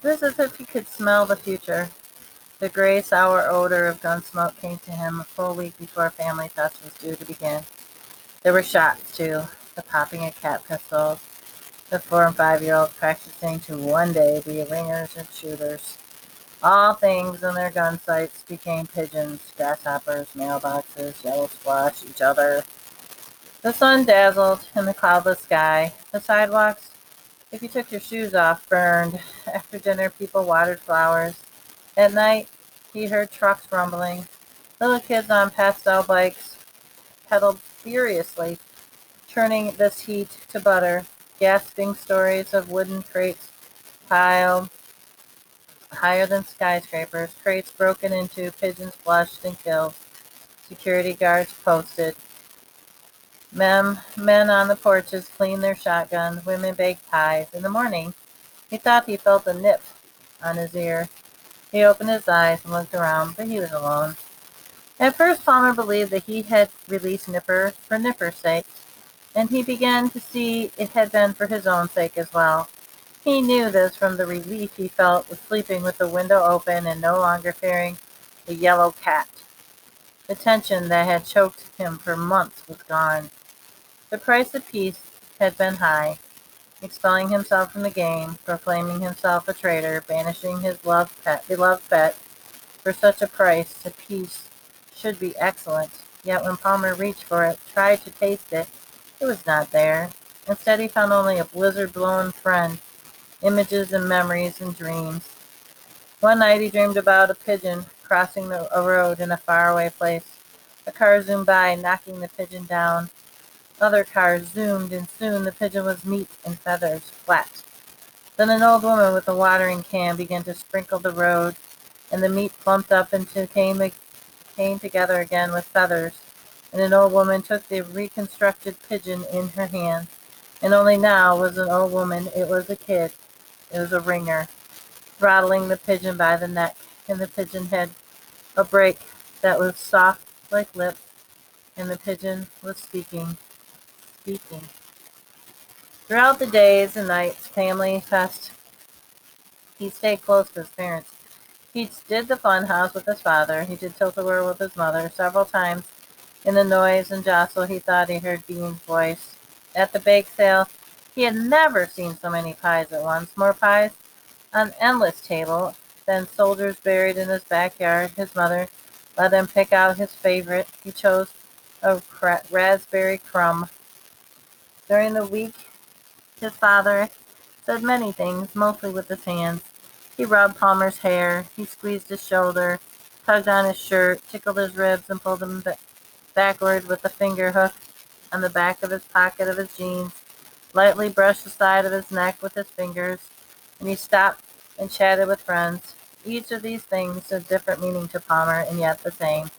It was as if he could smell the future. The gray, sour odor of gun smoke came to him a full week before Family Fest was due to begin. There were shots, too, the popping of cat pistols, the 4 and 5-year-olds practicing to one day be ringers and shooters. All things in their gun sights became pigeons, grasshoppers, mailboxes, yellow squash, each other. The sun dazzled in the cloudless sky. The sidewalks, if you took your shoes off, burned. After dinner, people watered flowers. At night, he heard trucks rumbling. Little kids on pastel bikes pedaled furiously, turning this heat to butter, gasping stories of wooden crates piled higher than skyscrapers, crates broken into, pigeons flushed and killed, security guards posted. Men on the porches cleaned their shotguns, women baked pies. In the morning, he thought he felt a nip on his ear. He opened his eyes and looked around, but he was alone. At first, Palmer believed that he had released Nipper for Nipper's sake, and he began to see it had been for his own sake as well. He knew this from the relief he felt with sleeping with the window open and no longer fearing the yellow cat. The tension that had choked him for months was gone. The price of peace had been high, expelling himself from the game, proclaiming himself a traitor, banishing his beloved pet. For such a price, the peace should be excellent. Yet when Palmer reached for it, tried to taste it, it was not there. Instead, he found only a blizzard-blown friend, images and memories and dreams. One night he dreamed about a pigeon crossing a road in a faraway place. A car zoomed by, knocking the pigeon down. Other cars zoomed, and soon the pigeon was meat and feathers, flat. Then an old woman with a watering can began to sprinkle the road, and the meat plumped up and came together again with feathers. And an old woman took the reconstructed pigeon in her hands. And only now was an old woman, it was a kid, it was a ringer, throttling the pigeon by the neck, and the pigeon had a break that was soft like lips, and the pigeon was speaking. Throughout the days and nights, Family Fest, he stayed close to his parents. He did the fun house with his father. He did tilt-a-whirl with his mother. Several times in the noise and jostle, he thought he heard Bean's voice. At the bake sale, he had never seen so many pies at once. More pies on an endless table than soldiers buried in his backyard. His mother let him pick out his favorite. He chose a raspberry crumb. During the week, his father said many things, mostly with his hands. He rubbed Palmer's hair, he squeezed his shoulder, tugged on his shirt, tickled his ribs, and pulled him backward with a finger hook on the back of his pocket of his jeans, lightly brushed the side of his neck with his fingers, and he stopped and chatted with friends. Each of these things had different meaning to Palmer, and yet the same.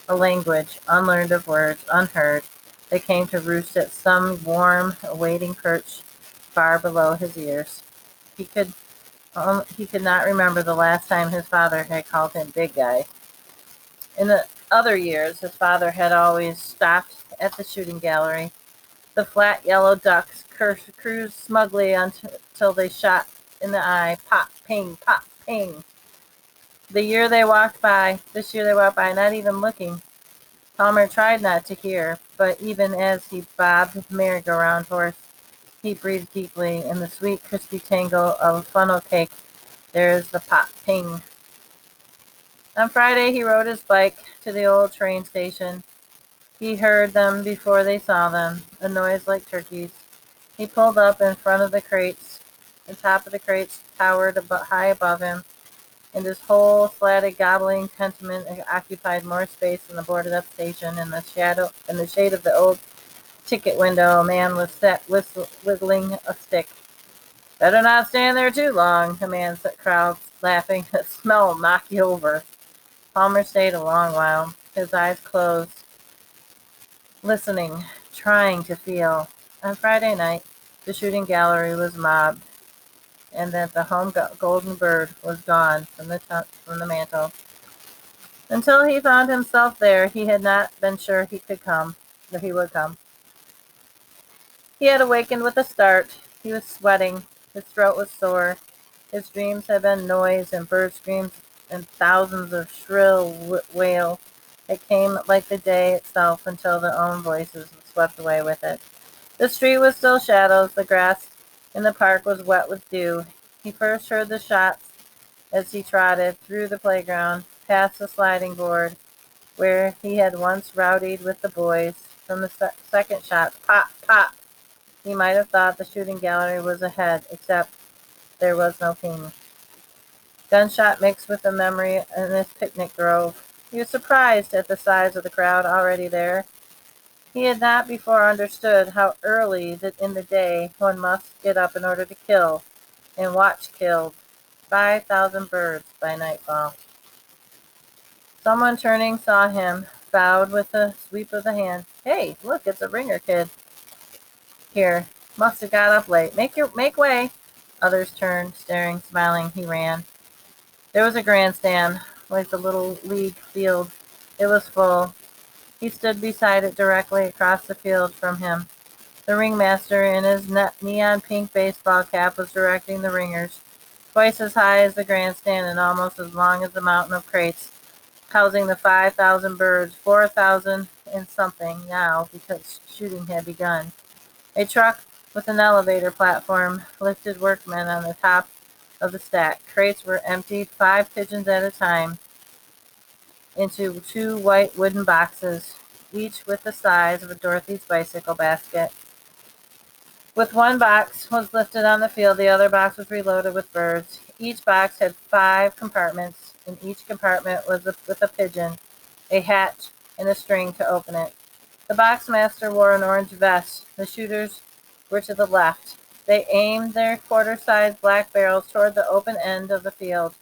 A language, unlearned of words, unheard, that came to roost at some warm, awaiting perch far below his ears. He could he could not remember the last time his father had called him big guy. In the other years, his father had always stopped at the shooting gallery. The flat yellow ducks cruised smugly until they shot in the eye. Pop, ping, pop, ping. This year they walked by, not even looking. Palmer tried not to hear, but even as he bobbed his merry-go-round horse, he breathed deeply. In the sweet, crispy tangle of funnel cake, there is the pop, ping. On Friday, he rode his bike to the old train station. He heard them before they saw them, a noise like turkeys. He pulled up in front of the crates. The top of the crates towered high above him, and his whole slatted, gobbling tenement occupied more space than the boarded-up station. In the shade of the old ticket window, a man was whittling a stick. "Better not stand there too long," the man said, crowd laughing. "The smell will knock you over." Palmer stayed a long while, his eyes closed, listening, trying to feel. On Friday night, the shooting gallery was mobbed, and that the home golden bird was gone from the mantel. Until he found himself there, he had not been sure that he would come. He had awakened with a start. He was sweating. His throat was sore. His dreams had been noise and bird screams and thousands of shrill wail. It came like the day itself until their own voices were swept away with it. The street was still shadows. The grass in the park was wet with dew. He first heard the shots as he trotted through the playground, past the sliding board, where he had once rowdied with the boys. From the second shot, pop, pop, he might have thought the shooting gallery was ahead, except there was no ping. Gunshot mixed with the memory in his picnic grove. He was surprised at the size of the crowd already there. He had not before understood how early in the day one must get up in order to kill, and watch killed 5,000 birds by nightfall. Someone turning saw him, bowed with a sweep of the hand. Hey, look, it's a Wringer kid. Here, must have got up late. Make way. Others turned, staring, smiling. He ran. There was a grandstand, like the little league field. It was full. He stood beside it directly across the field from him. The ringmaster, in his neon pink baseball cap, was directing the ringers, twice as high as the grandstand and almost as long as the mountain of crates, housing the 5,000 birds, 4,000 and something now because shooting had begun. A truck with an elevator platform lifted workmen on the top of the stack. Crates were emptied, 5 pigeons at a time, into 2 white wooden boxes, each with the size of a Dorothy's bicycle basket. With one box was lifted on the field, the other box was reloaded with birds. Each box had 5 compartments, and each compartment was with a pigeon, a hatch, and a string to open it. The boxmaster wore an orange vest. The shooters were to the left. They aimed their quarter-sized black barrels toward the open end of the field.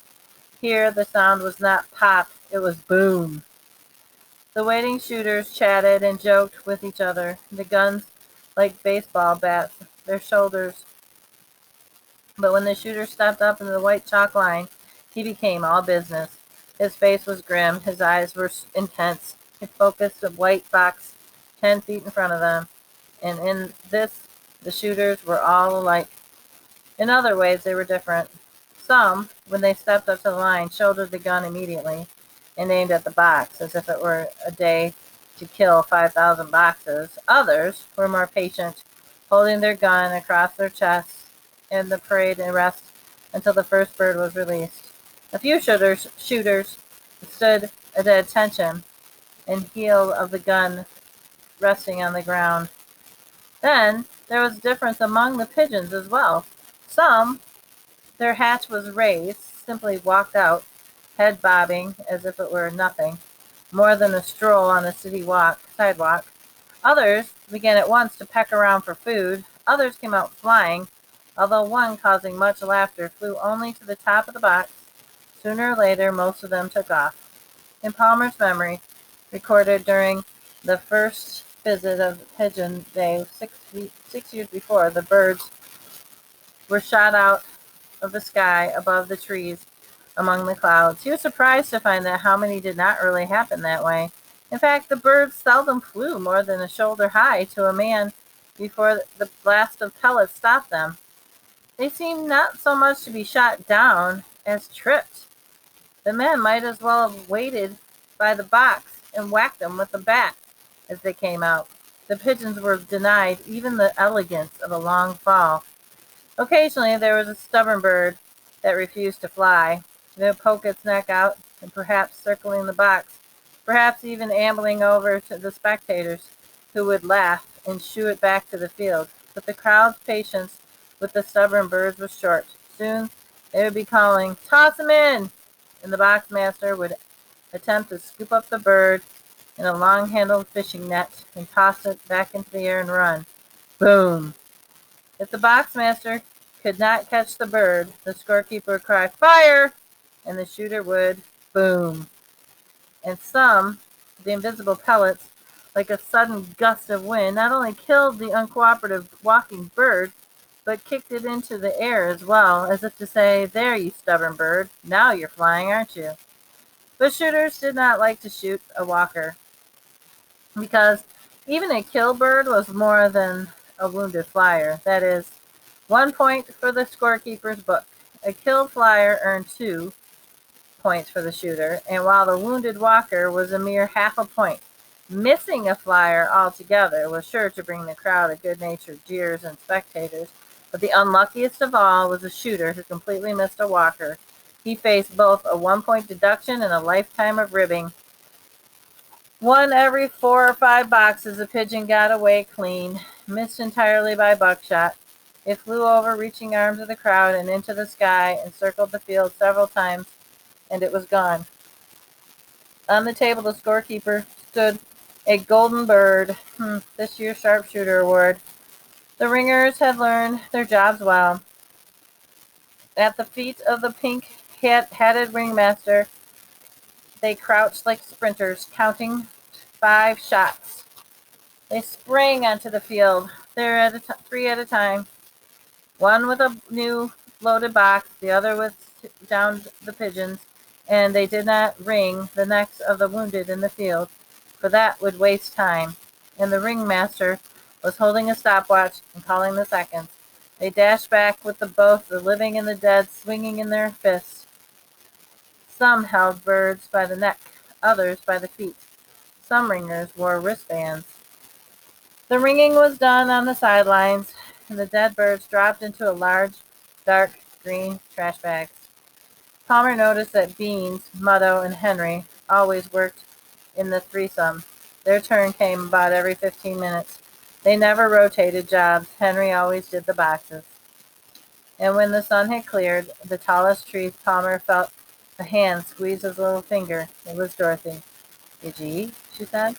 Here the sound was not pop, it was boom. The waiting shooters chatted and joked with each other, the guns like baseball bats, their shoulders. But when the shooter stepped up into the white chalk line, he became all business. His face was grim, his eyes were intense. He focused a white box 10 feet in front of them, and in this, the shooters were all alike. In other ways, they were different. Some, when they stepped up to the line, shouldered the gun immediately and aimed at the box as if it were a day to kill 5,000 boxes. Others were more patient, holding their gun across their chests in the parade and rest until the first bird was released. A few shooters stood at attention and heel of the gun resting on the ground. Then there was a difference among the pigeons as well. Some, their hatch was raised, simply walked out, head bobbing as if it were nothing, more than a stroll on a city sidewalk. Others began at once to peck around for food. Others came out flying, although one, causing much laughter, flew only to the top of the box. Sooner or later, most of them took off. In Palmer's memory, recorded during the first visit of Pigeon Day 6 years before, the birds were shot out of the sky above the trees among the clouds. He was surprised to find that how many did not really happen that way. In fact, the birds seldom flew more than a shoulder high to a man before the blast of pellets stopped them. They seemed not so much to be shot down as tripped. The men might as well have waited by the box and whacked them with a bat as they came out. The pigeons were denied even the elegance of a long fall. Occasionally there was a stubborn bird that refused to fly. It would poke its neck out and perhaps circling the box, perhaps even ambling over to the spectators, who would laugh and shoo it back to the field. But the crowd's patience with the stubborn birds was short. Soon they would be calling, "Toss him in!" and the box master would attempt to scoop up the bird in a long-handled fishing net and toss it back into the air and run. Boom! If the box master could not catch the bird, the scorekeeper would cry, "Fire!" and the shooter would boom. And the invisible pellets, like a sudden gust of wind, not only killed the uncooperative walking bird, but kicked it into the air as well, as if to say, "There, you stubborn bird, now you're flying, aren't you?" But shooters did not like to shoot a walker, because even a killed bird was more than a wounded flyer. That is, 1 point for the scorekeeper's book. A killed flyer earned 2 points for the shooter, and while the wounded walker was a mere half a point. Missing a flyer altogether was sure to bring the crowd of good-natured jeers and spectators, but the unluckiest of all was a shooter who completely missed a walker. He faced both a 1-point deduction and a lifetime of ribbing. One every 4 or 5 boxes, a pigeon got away clean, missed entirely by buckshot. It flew over reaching arms of the crowd and into the sky and circled the field several times, and it was gone. On the table, the scorekeeper stood a golden bird, this year's sharpshooter award. The ringers had learned their jobs well. At the feet of the pink-hatted ringmaster, they crouched like sprinters, counting 5 shots. They sprang onto the field, 3 at a time, one with a new loaded box, the other with down the pigeons, and they did not ring the necks of the wounded in the field, for that would waste time, and the ringmaster was holding a stopwatch and calling the seconds. They dashed back with both the living and the dead swinging in their fists. Some held birds by the neck, others by the feet. Some ringers wore wristbands. The ringing was done on the sidelines, and the dead birds dropped into a large, dark green trash bags. Palmer noticed that Beans, Mutto, and Henry always worked in the threesome. Their turn came about every 15 minutes. They never rotated jobs. Henry always did the boxes. And when the sun had cleared the tallest trees, Palmer felt a hand squeeze his little finger. It was Dorothy. "Did you eat?" she said.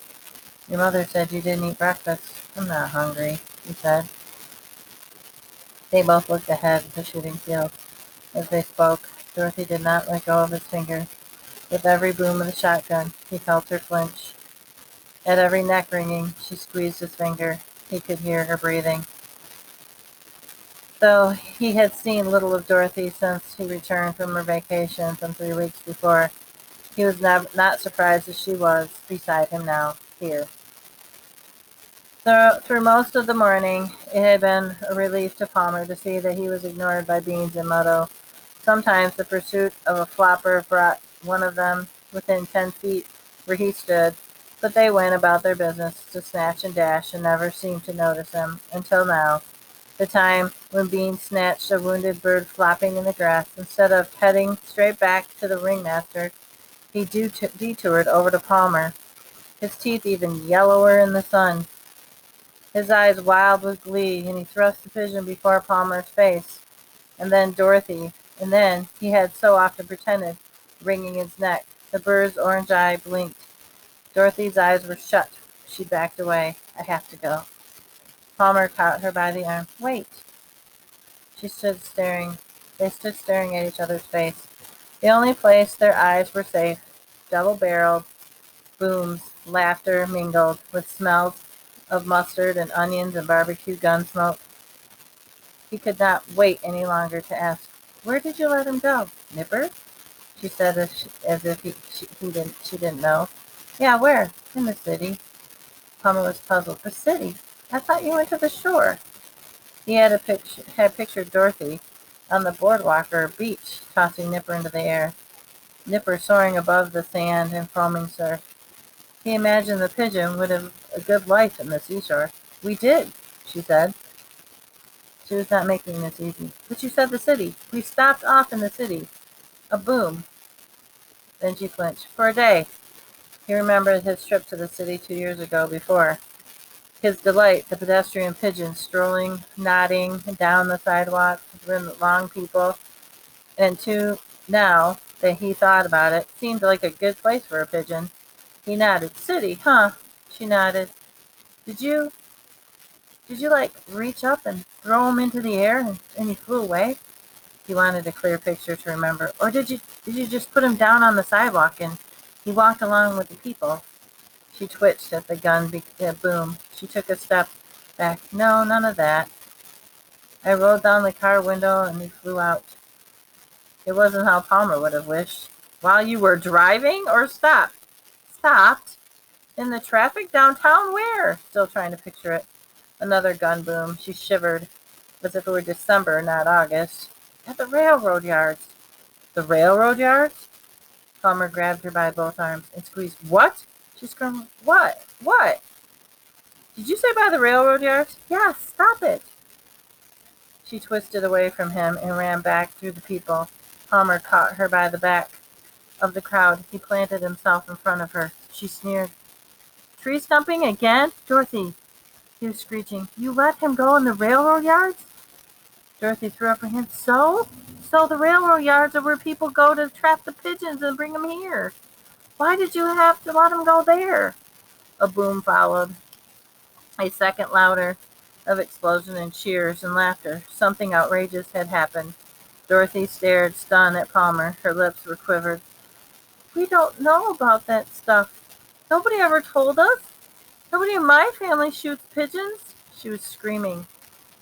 "Your mother said you didn't eat breakfast." "I'm not hungry," he said. They both looked ahead at the shooting field. As they spoke, Dorothy did not let go of his fingers. With every boom of the shotgun, he felt her flinch. At every neck ringing, she squeezed his finger. He could hear her breathing. Though he had seen little of Dorothy since he returned from her vacation some 3 weeks before, he was not surprised as she was beside him now, here. Through most of the morning, it had been a relief to Palmer to see that he was ignored by Beans and Mutto. Sometimes the pursuit of a flopper brought one of them within 10 feet where he stood, but they went about their business to snatch and dash and never seemed to notice him, until now, the time when Beans snatched a wounded bird flopping in the grass. Instead of heading straight back to the ringmaster, he detoured over to Palmer, his teeth even yellower in the sun, his eyes wild with glee, and he thrust the pigeon before Palmer's face, and then Dorothy, and then he had so often pretended, wringing his neck. The bird's orange eye blinked. Dorothy's eyes were shut. She backed away. "I have to go." Palmer caught her by the arm. "Wait." She stood staring. They stood staring at each other's face. The only place their eyes were safe. Double-barreled booms, laughter mingled with smells of mustard and onions and barbecue gun smoke. He could not wait any longer to ask, "Where did you let him go?" "Nipper?" she said as if she didn't know. "Yeah, where?" "In the city." Palmer was puzzled. "The city? I thought you went to the shore." He had pictured Dorothy on the boardwalk or beach, tossing Nipper into the air, Nipper soaring above the sand and foaming surf. He imagined the pigeon would have a good life in the seashore. "We did," she said. She was not making this easy. "But you said the city." "We stopped off in the city. A boom." Then she flinched. "For a day." He remembered his trip to the city 2 years ago before. His delight, the pedestrian pigeons strolling, nodding down the sidewalk with long people, and now that he thought about it, seemed like a good place for a pigeon. He nodded. "City, huh?" She nodded. Did you like reach up and throw him into the air and he flew away?" He wanted a clear picture to remember. "Or did you just put him down on the sidewalk and he walked along with the people?" She twitched at the gun boom. She took a step back. "No, none of that. I rolled down the car window and he flew out." It wasn't how Palmer would have wished. "While you were driving or stopped?" "Stopped? In the traffic downtown? Where?" Still trying to picture it. Another gun boom. She shivered, as if it were December, not August. At the railroad yards. The railroad yards? Palmer grabbed her by both arms and squeezed. What? She screamed. What? What? Did you say by the railroad yards? Yes, stop it. She twisted away from him and ran back through the people. Palmer caught her by the back of the crowd. He planted himself in front of her. She sneered. Tree stumping again? Dorothy, he was screeching. You let him go in the railroad yards? Dorothy threw up her hands. So? So the railroad yards are where people go to trap the pigeons and bring them here. Why did you have to let him go there? A boom followed. A second louder of explosion and cheers and laughter. Something outrageous had happened. Dorothy stared, stunned at Palmer. Her lips were quivered. We don't know about that stuff. Nobody ever told us. Nobody in my family shoots pigeons. She was screaming.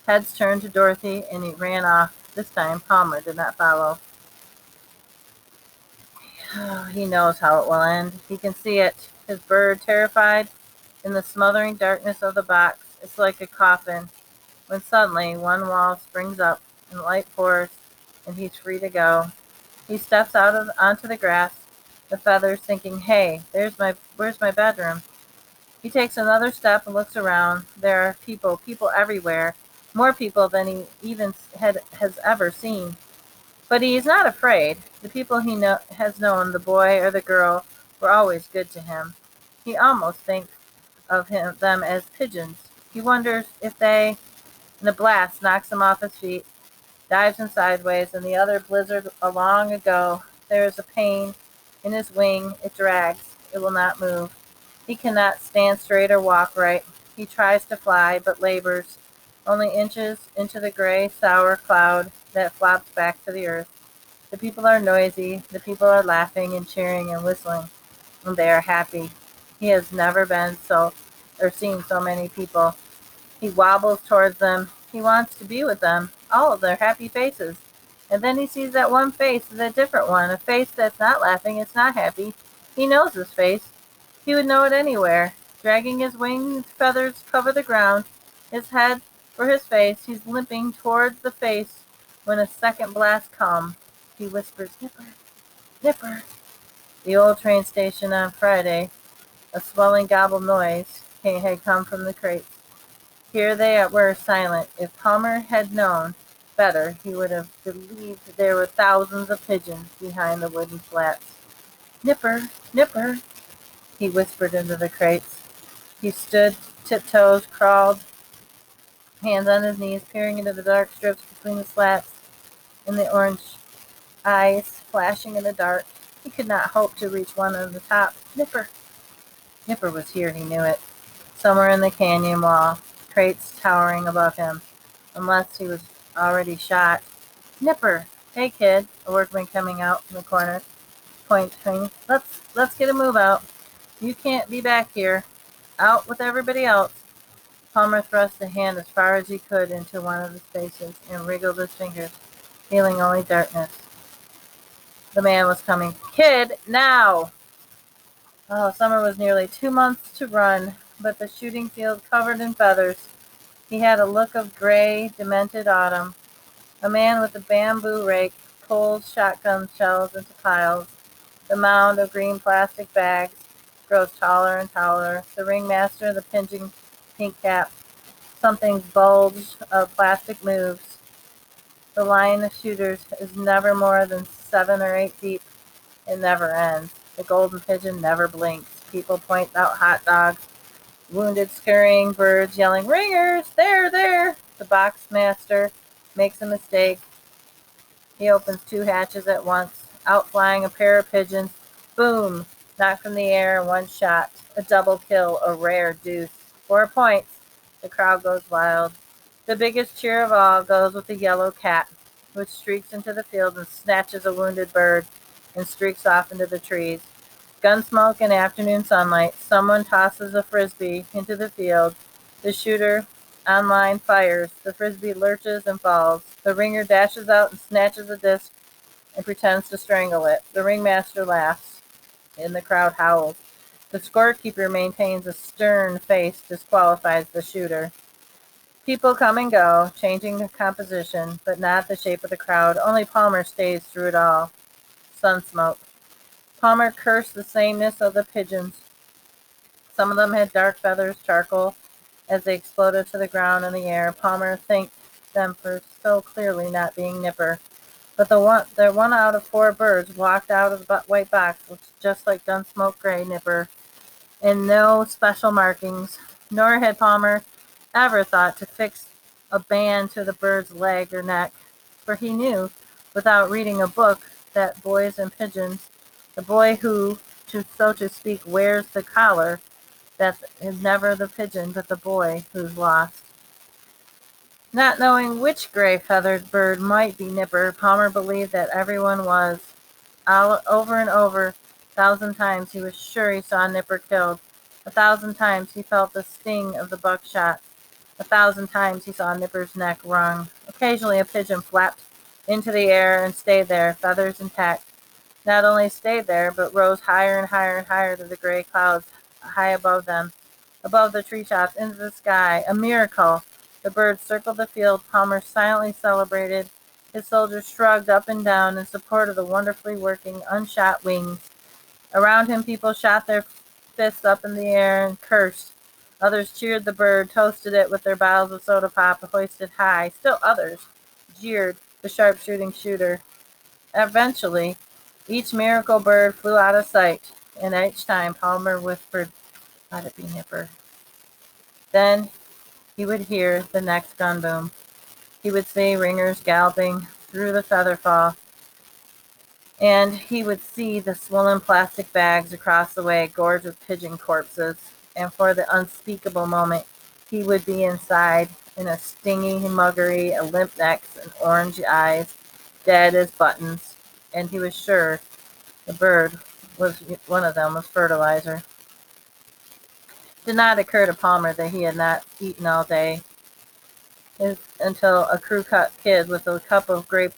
Heads turned to Dorothy, and he ran off. This time, Palmer did not follow. He knows how it will end. He can see it. His bird, terrified in the smothering darkness of the box. It's like a coffin. When suddenly, one wall springs up, and light pours, and he's free to go. He steps onto the grass, the feathers thinking, hey, where's my bedroom? He takes another step and looks around. There are people everywhere, more people than he even has ever seen. But he is not afraid. The people he has known, the boy or the girl, were always good to him. He almost thinks of them as pigeons. He wonders if they, and a blast knocks him off his feet, dives him sideways, and the other blizzard long ago. There is a pain in his wing. It drags. It will not move. He cannot stand straight or walk right. He tries to fly, but labors only inches into the gray, sour cloud that flops back to the earth. The people are noisy. The people are laughing and cheering and whistling, and they are happy. He has never been seen so many people. He wobbles towards them. He wants to be with them, all of their happy faces. And then he sees that one face is a different one, a face that's not laughing, it's not happy. He knows this face. He would know it anywhere. Dragging his wings feathers cover the ground, his head for his face, he's limping towards the face when a second blast comes. He whispers, Nipper, Nipper. The old train station on Friday, a swelling gobble noise had come from the crates. Here they were silent. If Palmer had known better, he would have believed there were thousands of pigeons behind the wooden slats. Nipper, Nipper, he whispered into the crates. He stood tiptoes, crawled, hands on his knees, peering into the dark strips between the slats and the orange eyes flashing in the dark. He could not hope to reach one on the top. Nipper! Nipper was here, he knew it. Somewhere in the canyon wall, crates towering above him. Unless he was already shot. Nipper! Hey, kid, a workman coming out from the corner, pointing. Let's get a move out. You can't be back here. Out with everybody else. Palmer thrust a hand as far as he could into one of the spaces and wriggled his fingers, feeling only darkness. The man was coming. Kid, now! Oh, summer was nearly 2 months to run, but the shooting field covered in feathers. He had a look of gray, demented autumn. A man with a bamboo rake pulls shotgun shells into piles. The mound of green plastic bags grows taller and taller. The ringmaster, the pinching pink cap, something's bulge of plastic moves. The line of shooters is never more than 7 or 8 deep. It never ends. The golden pigeon never blinks. People point out hot dogs, wounded scurrying birds yelling, Ringers! There, there! The box master makes a mistake. He opens 2 hatches at once, outflying a pair of pigeons. Boom! Knocked from the air in one shot. A double kill, a rare deuce. 4 points. The crowd goes wild. The biggest cheer of all goes with the yellow cat, which streaks into the field and snatches a wounded bird and streaks off into the trees. Gunsmoke and afternoon sunlight. Someone tosses a frisbee into the field. The shooter online fires. The frisbee lurches and falls. The ringer dashes out and snatches a disc and pretends to strangle it. The ringmaster laughs, and the crowd howls. The scorekeeper maintains a stern face, disqualifies the shooter. People come and go, changing the composition, but not the shape of the crowd. Only Palmer stays through it all. Sun smoke. Palmer cursed the sameness of the pigeons. Some of them had dark feathers, charcoal, as they exploded to the ground in the air. Palmer thanked them for so clearly not being Nipper. But the one out of four birds walked out of the white box looked just like Gunsmoke Gray Nipper, and no special markings. Nor had Palmer ever thought to fix a band to the bird's leg or neck, for he knew, without reading a book, that boys and pigeons, the boy who, so to speak, wears the collar, that is never the pigeon, but the boy who's lost. Not knowing which gray-feathered bird might be Nipper, Palmer believed that everyone was. Over and over, 1,000 times he was sure he saw Nipper killed. 1,000 times he felt the sting of the buckshot. 1,000 times he saw Nipper's neck wrung. Occasionally a pigeon flapped into the air and stayed there, feathers intact. Not only stayed there, but rose higher and higher and higher to the gray clouds high above them, above the treetops, into the sky. A miracle! The birds circled the field. Palmer silently celebrated. His soldiers shrugged up and down in support of the wonderfully working, unshot wings. Around him, people shot their fists up in the air and cursed. Others cheered the bird, toasted it with their bottles of soda pop, hoisted high. Still others jeered the sharpshooting shooter. Eventually, each miracle bird flew out of sight, and each time Palmer whispered, "Let it be Nipper." Then he would hear the next gun boom. He would see ringers galloping through the featherfall, and he would see the swollen plastic bags across the way gorged with pigeon corpses, and for the unspeakable moment he would be inside, in a stingy muggery, a limp necks and orange eyes, dead as buttons, and he was sure the bird was one of them was fertilizer. It did not occur to Palmer that he had not eaten all day until a crew-cut kid with a cup of grape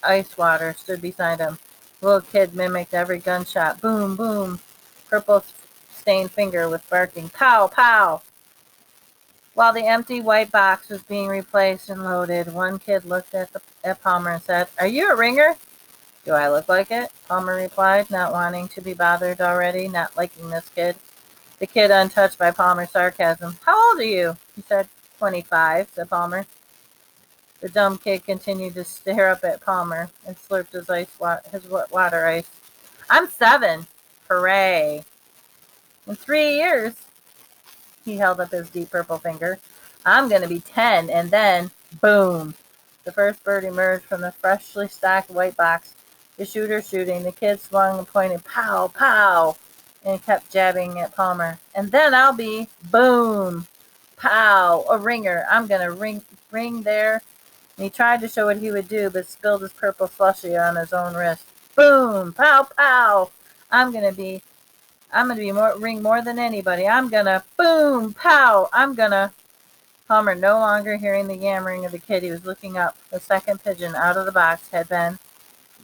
ice water stood beside him. The little kid mimicked every gunshot. Boom, boom. Purple-stained finger with barking. Pow, pow. While the empty white box was being replaced and loaded, one kid looked at Palmer and said, "Are you a ringer?" "Do I look like it?" Palmer replied, not wanting to be bothered already, not liking this kid. The kid untouched by Palmer's sarcasm. "How old are you?" He said. 25, said Palmer. The dumb kid continued to stare up at Palmer and slurped his water ice. "I'm 7. Hooray. In 3 years," he held up his deep purple finger, "I'm going to be 10, and then, boom." The first bird emerged from the freshly stacked white box, the shooter shooting. The kid swung and pointed, "Pow, pow," and kept jabbing at Palmer. "And then I'll be, boom, pow, a ringer. I'm going to ring there." And he tried to show what he would do, but spilled his purple slushy on his own wrist. "Boom, pow, pow. I'm gonna ring more than anybody. I'm gonna, boom, pow. I'm gonna." Palmer, no longer hearing the yammering of the kid, he was looking up. The second pigeon out of the box had been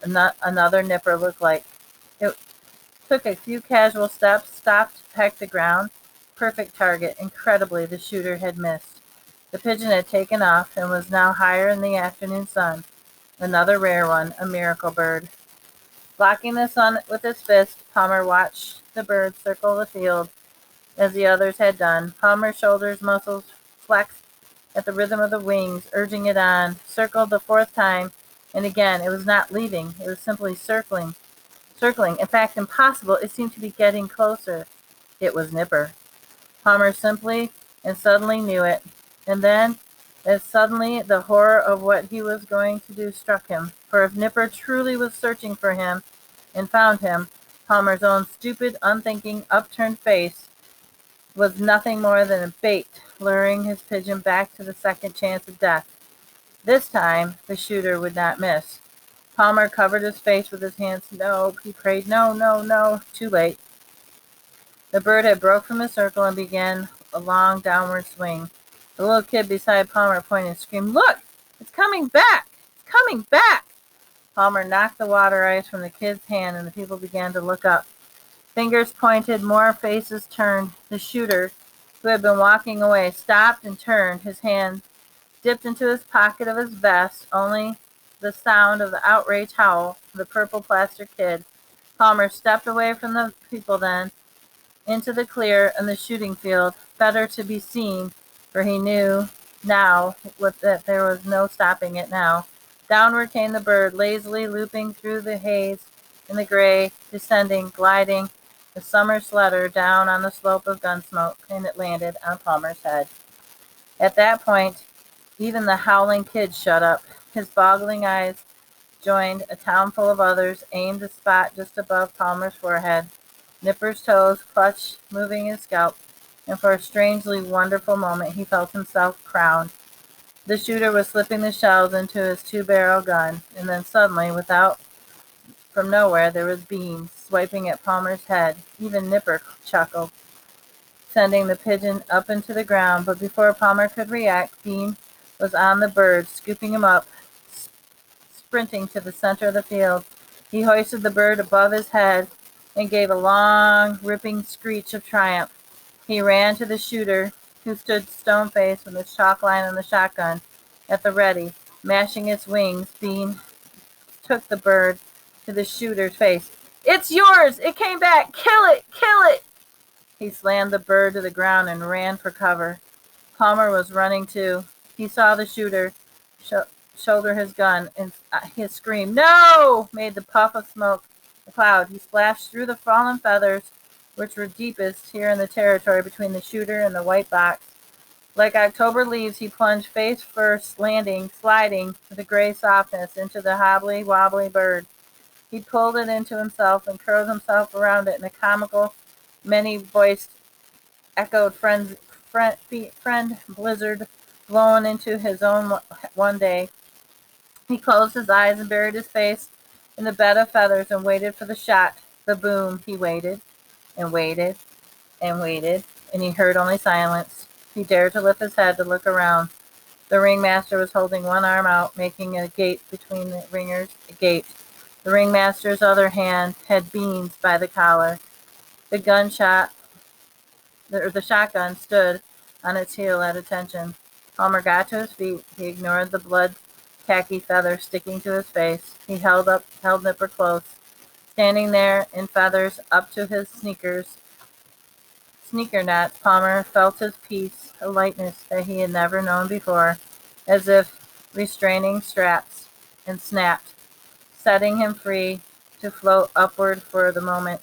another Nipper look-like. It took a few casual steps, stopped, pecked the ground. Perfect target. Incredibly, the shooter had missed. The pigeon had taken off and was now higher in the afternoon sun. Another rare one, a miracle bird. Blocking the sun with his fist, Palmer watched the bird circle the field as the others had done. Palmer's shoulders muscles flexed at the rhythm of the wings, urging it on. Circled the fourth time, and again it was not leaving. It was simply circling. Circling. In fact, impossible. It seemed to be getting closer. It was Nipper. Palmer simply and suddenly knew it. And then, as suddenly, the horror of what he was going to do struck him. For if Nipper truly was searching for him and found him, Palmer's own stupid, unthinking, upturned face was nothing more than a bait, luring his pigeon back to the second chance of death. This time, the shooter would not miss. Palmer covered his face with his hands. "No," he prayed. "No, no, no." Too late. The bird had broke from his circle and began a long downward swing. The little kid beside Palmer pointed and screamed, "Look! It's coming back! It's coming back!" Palmer knocked the water ice from the kid's hand, and the people began to look up. Fingers pointed, more faces turned. The shooter, who had been walking away, stopped and turned his hand dipped into his pocket of his vest, only the sound of the outraged howl of the purple plaster kid. Palmer stepped away from the people then, into the clear and the shooting field, better to be seen, for he knew now that there was no stopping it now. Downward came the bird, lazily looping through the haze in the gray, descending, gliding, the summer sledder down on the slope of Gunsmoke, and it landed on Palmer's head. At that point, even the howling kid shut up. His boggling eyes joined a town full of others, aimed the spot just above Palmer's forehead. Nipper's toes clutched, moving his scalp, and for a strangely wonderful moment he felt himself crowned. The shooter was slipping the shells into his two-barrel gun, and then suddenly, from nowhere, there was Bean swiping at Palmer's head. Even Nipper chuckled, sending the pigeon up into the ground, but before Palmer could react, Bean was on the bird, scooping him up, sprinting to the center of the field. He hoisted the bird above his head and gave a long, ripping screech of triumph. He ran to the shooter, who stood stone-faced with his chalk line and the shotgun at the ready. Mashing its wings, Bean took the bird to the shooter's face. "It's yours! It came back! Kill it! Kill it!" He slammed the bird to the ground and ran for cover. Palmer was running too. He saw the shooter shoulder his gun, and his scream, "No!" made the puff of smoke a cloud. He splashed through the fallen feathers, which were deepest here in the territory between the shooter and the white box. Like October leaves, he plunged face first, sliding with a gray softness into the hobbly-wobbly bird. He pulled it into himself and curled himself around it in a comical, many-voiced, echoed friend blizzard blown into his own one day. He closed his eyes and buried his face in the bed of feathers and waited for the shot, the boom. He waited and waited and waited, and he heard only silence. He dared to lift his head to look around. The ringmaster was holding one arm out, making a gate between the ringers. The ringmaster's other hand had Beans by the collar. The shotgun stood on its heel at attention. Palmer got to his feet. He ignored the blood-khaki feather sticking to his face. He held Nipper close. Standing there in feathers up to his sneaker knots, Palmer felt his peace, a lightness that he had never known before, as if restraining straps, and snapped, setting him free to float upward for the moment,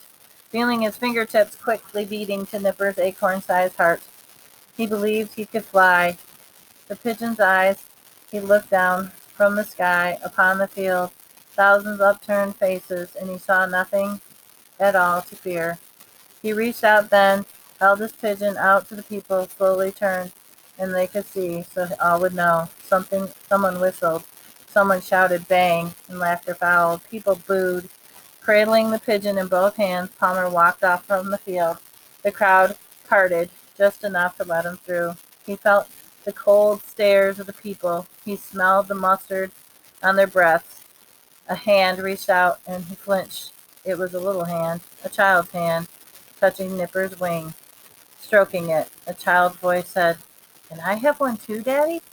feeling his fingertips quickly beating to Nipper's acorn-sized heart. He believed he could fly. The pigeon's eyes, he looked down from the sky upon the field, thousands of upturned faces, and he saw nothing at all to fear. He reached out then, held his pigeon out to the people, slowly turned, and they could see, so all would know. Someone whistled. Someone shouted bang, and laughter followed. People booed. Cradling the pigeon in both hands, Palmer walked off from the field. The crowd parted just enough to let him through. He felt the cold stares of the people. He smelled the mustard on their breaths. A hand reached out, and he flinched. It was a little hand, a child's hand, touching Nipper's wing, stroking it. A child's voice said, "Can I have one too, Daddy?"